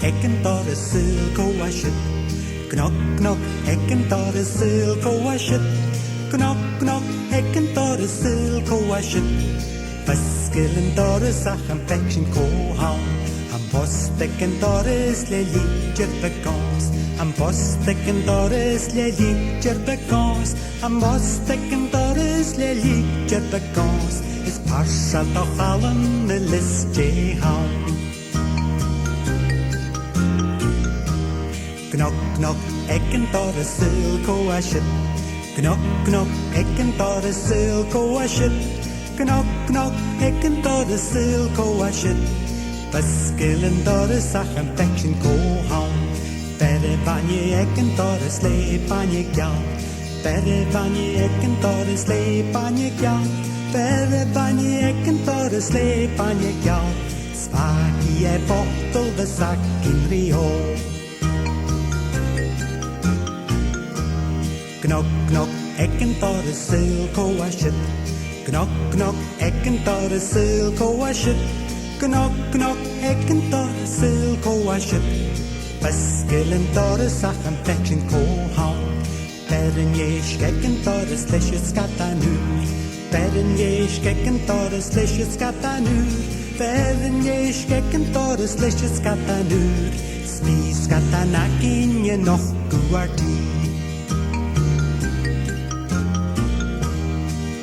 ekken Doras silko a shit. Gnog, gnog, ekken Doras silko a shit. Gnog, gnog, ekken Doras silko a shit. Vaskelen Doras ach am pechen kohan. Am postekken Doras le liedjer bekans. Am postekken Doras le liedjer bekans. Am postekken Doras le liedjer bekans. Is parsal toch allen de listje han. Gnog, gnog, ekken Doras silko a shit. Gnog, gnog, ekken Doras silko a shit. Gnog, gnog, ekken Doras silko a shit. Vaskelen Doras ach am pechen kohan. Berre vanje ekken Doras le vanje gjan. Berre vanje ekken Doras le vanje gjan. Berre vanje ekken Doras le vanje gjan. Svaki e bottel de sak in rio. Gnog, gnog, ekken Doras silko a shit. Gnog, gnog, ekken Doras silko a shit. Gnog, gnog, ekken Doras silko a shit. Vaskelen Doras ach am pechen kohan. Berren jesh ekken Doras lesje skatta nu. Berren jesh ekken Doras lesje skatta nu. Berren jesh ekken Doras lesje skatta nu. Smi skatta nakin je nog guardi.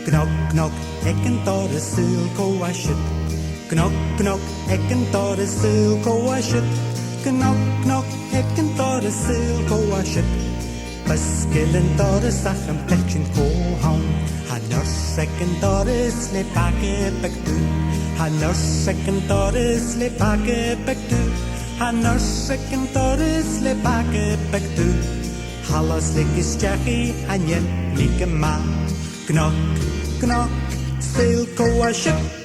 Gnog, gnog, ekken Doras silko a shit. Gnog, gnog, ekken Doras silko a shit. Gnog, gnog, ekken Doras silko a shit. Vaskelen Doras ach am pechen kohan. Hanors ekken Doras le pake bekdu. Hanors ekken Doras le pake bekdu. Hanors ekken Doras le pake bekdu. Hallas likis tjachi hanjen like ma. Gnog, gnog, silko a shit.